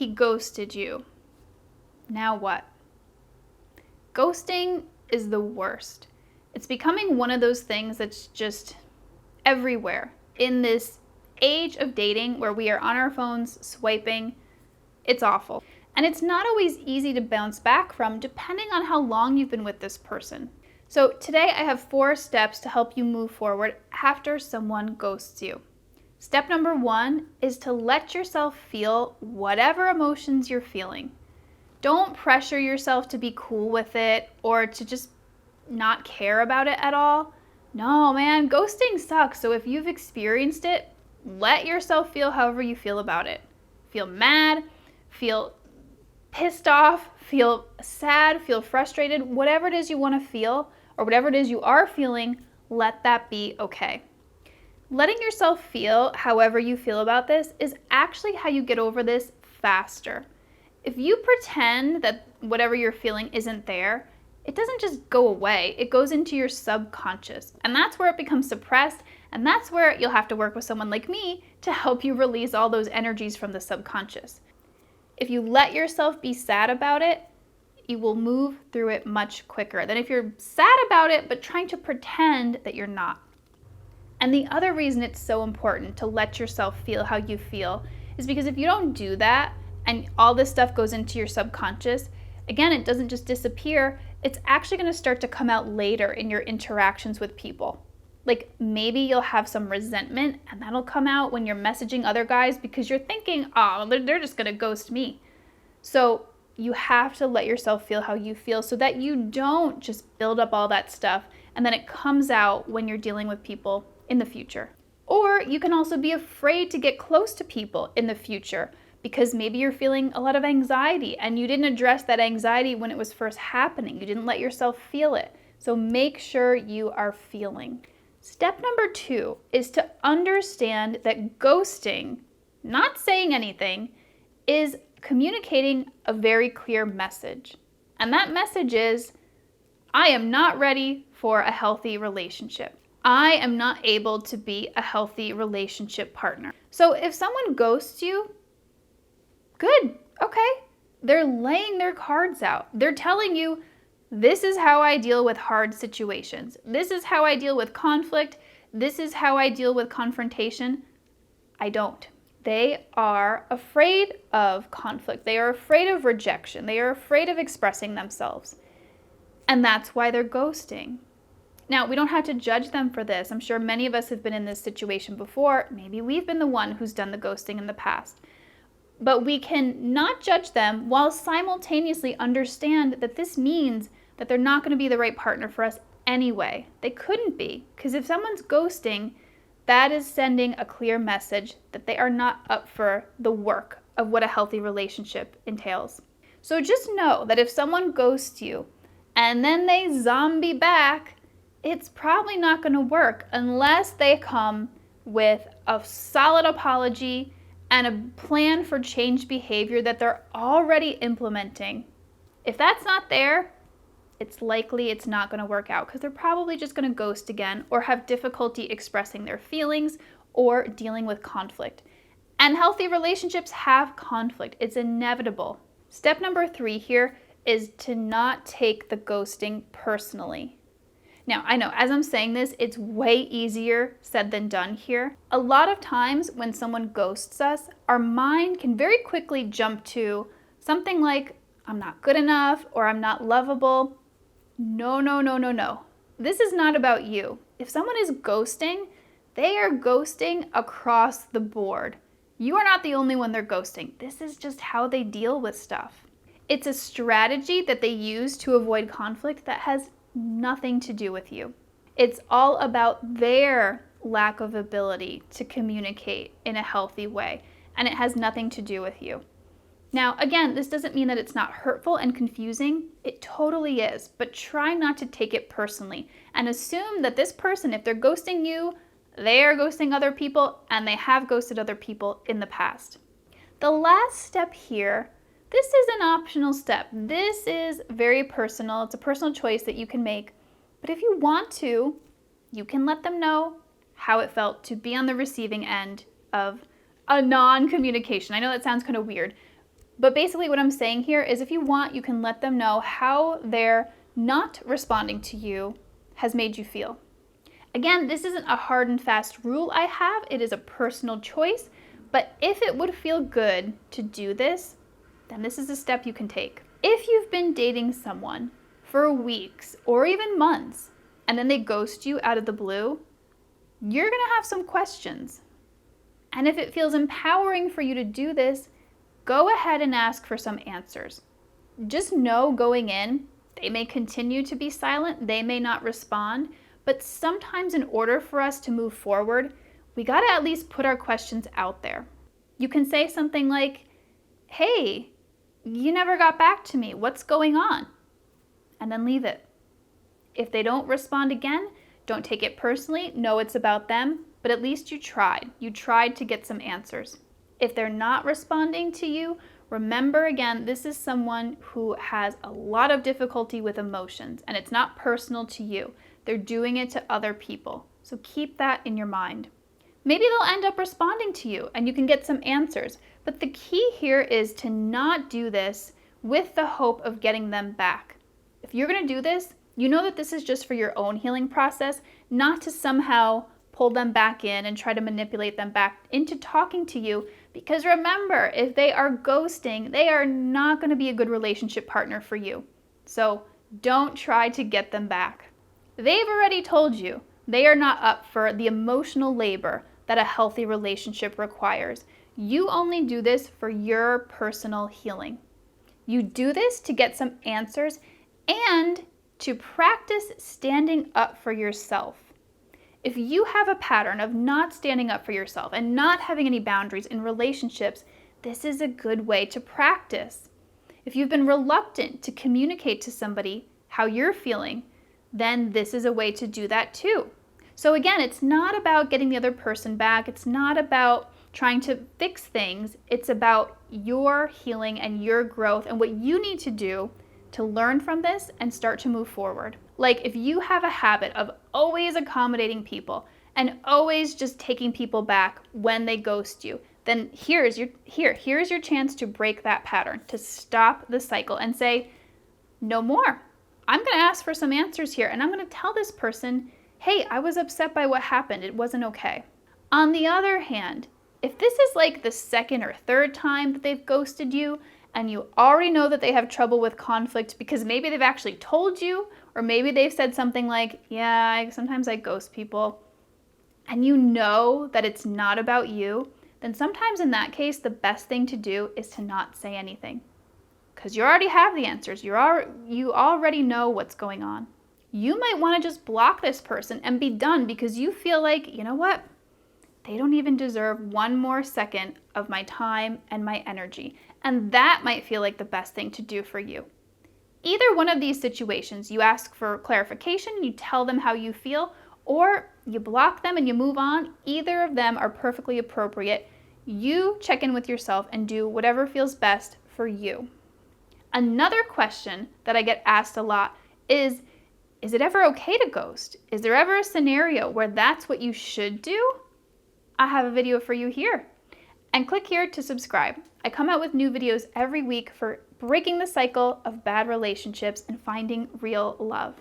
He ghosted you. Now what? Ghosting is the worst. It's becoming one of those things that's just everywhere. In this age of dating where we are on our phones swiping, it's awful. And it's not always easy to bounce back from depending on how long you've been with this person. So today I have 4 steps to help you move forward after someone ghosts you. Step number 1 is to let yourself feel whatever emotions you're feeling. Don't pressure yourself to be cool with it or to just not care about it at all. No, man, ghosting sucks. So if you've experienced it, let yourself feel however you feel about it. Feel mad, feel pissed off, feel sad, feel frustrated, whatever it is you want to feel or whatever it is you are feeling, let that be okay. Letting yourself feel however you feel about this is actually how you get over this faster. If you pretend that whatever you're feeling isn't there, it doesn't just go away. It goes into your subconscious. And that's where it becomes suppressed. And that's where you'll have to work with someone like me to help you release all those energies from the subconscious. If you let yourself be sad about it, you will move through it much quicker than if you're sad about it but trying to pretend that you're not. And the other reason it's so important to let yourself feel how you feel is because if you don't do that, and all this stuff goes into your subconscious, again, it doesn't just disappear, it's actually going to start to come out later in your interactions with people. Like maybe you'll have some resentment and that'll come out when you're messaging other guys because you're thinking, oh, they're just going to ghost me. So you have to let yourself feel how you feel so that you don't just build up all that stuff and then it comes out when you're dealing with people in the future. Or you can also be afraid to get close to people in the future because maybe you're feeling a lot of anxiety and you didn't address that anxiety when it was first happening. You didn't let yourself feel it. So make sure you are feeling. Step number 2 is to understand that ghosting, not saying anything, is communicating a very clear message. And that message is, I am not ready for a healthy relationship. I am not able to be a healthy relationship partner. So if someone ghosts you, good, okay. They're laying their cards out. They're telling you, this is how I deal with hard situations. This is how I deal with conflict. This is how I deal with confrontation. I don't. They are afraid of conflict. They are afraid of rejection. They are afraid of expressing themselves. And that's why they're ghosting. Now, we don't have to judge them for this. I'm sure many of us have been in this situation before. Maybe we've been the one who's done the ghosting in the past. But we can not judge them while simultaneously understand that this means that they're not going to be the right partner for us anyway. They couldn't be, because if someone's ghosting, that is sending a clear message that they are not up for the work of what a healthy relationship entails. So just know that if someone ghosts you and then they zombie back, it's probably not going to work unless they come with a solid apology and a plan for change behavior that they're already implementing. If that's not there, it's likely it's not going to work out because they're probably just going to ghost again or have difficulty expressing their feelings or dealing with conflict. And healthy relationships have conflict. It's inevitable. Step number 3 here is to not take the ghosting personally. Now, I know as I'm saying this, it's way easier said than done here. A lot of times when someone ghosts us, our mind can very quickly jump to something like, I'm not good enough or I'm not lovable. No. This is not about you. If someone is ghosting, they are ghosting across the board. You are not the only one they're ghosting. This is just how they deal with stuff. It's a strategy that they use to avoid conflict that has nothing to do with you. It's all about their lack of ability to communicate in a healthy way, and it has nothing to do with you. Now, again, this doesn't mean that it's not hurtful and confusing. It totally is, but try not to take it personally and assume that this person, if they're ghosting you, they are ghosting other people and they have ghosted other people in the past. The last step here, this is an optional step. This is very personal. It's a personal choice that you can make. But if you want to, you can let them know how it felt to be on the receiving end of a non-communication. I know that sounds kind of weird, But basically what I'm saying here is if you want, you can let them know how their not responding to you has made you feel. Again, this isn't a hard and fast rule I have. It is a personal choice. But if it would feel good to do this, then this is a step you can take. If you've been dating someone for weeks or even months, and then they ghost you out of the blue, you're gonna have some questions. And if it feels empowering for you to do this, go ahead and ask for some answers. Just know going in, they may continue to be silent, they may not respond, but sometimes in order for us to move forward, we gotta at least put our questions out there. You can say something like, hey, you never got back to me, what's going on? And then leave it. If they don't respond again, don't take it personally, know it's about them, but at least you tried. You tried to get some answers. If they're not responding to you, remember again, this is someone who has a lot of difficulty with emotions, and it's not personal to you. They're doing it to other people. So keep that in your mind. Maybe they'll end up responding to you and you can get some answers. But the key here is to not do this with the hope of getting them back. If you're going to do this, you know that this is just for your own healing process, not to somehow pull them back in and try to manipulate them back into talking to you. Because remember, if they are ghosting, they are not going to be a good relationship partner for you. So don't try to get them back. They've already told you they are not up for the emotional labor that a healthy relationship requires. You only do this for your personal healing. You do this to get some answers and to practice standing up for yourself. If you have a pattern of not standing up for yourself and not having any boundaries in relationships, this is a good way to practice. If you've been reluctant to communicate to somebody how you're feeling, then this is a way to do that too. So again, it's not about getting the other person back. It's not about trying to fix things. It's about your healing and your growth and what you need to do to learn from this and start to move forward. Like if you have a habit of always accommodating people and always just taking people back when they ghost you, then here's your chance to break that pattern, to stop the cycle and say, no more. I'm going to ask for some answers here and I'm going to tell this person, hey, I was upset by what happened. It wasn't okay. On the other hand, if this is like the second or third time that they've ghosted you and you already know that they have trouble with conflict because maybe they've actually told you or maybe they've said something like, yeah, sometimes I ghost people, and you know that it's not about you, then sometimes in that case, the best thing to do is to not say anything because you already have the answers. You already know what's going on. You might want to just block this person and be done because you feel like, you know what? They don't even deserve one more second of my time and my energy. And that might feel like the best thing to do for you. Either one of these situations, you ask for clarification, you tell them how you feel, or you block them and you move on. Either of them are perfectly appropriate. You check in with yourself and do whatever feels best for you. Another question that I get asked a lot is it ever okay to ghost? Is there ever a scenario where that's what you should do? I have a video for you here. And click here to subscribe. I come out with new videos every week for breaking the cycle of bad relationships and finding real love.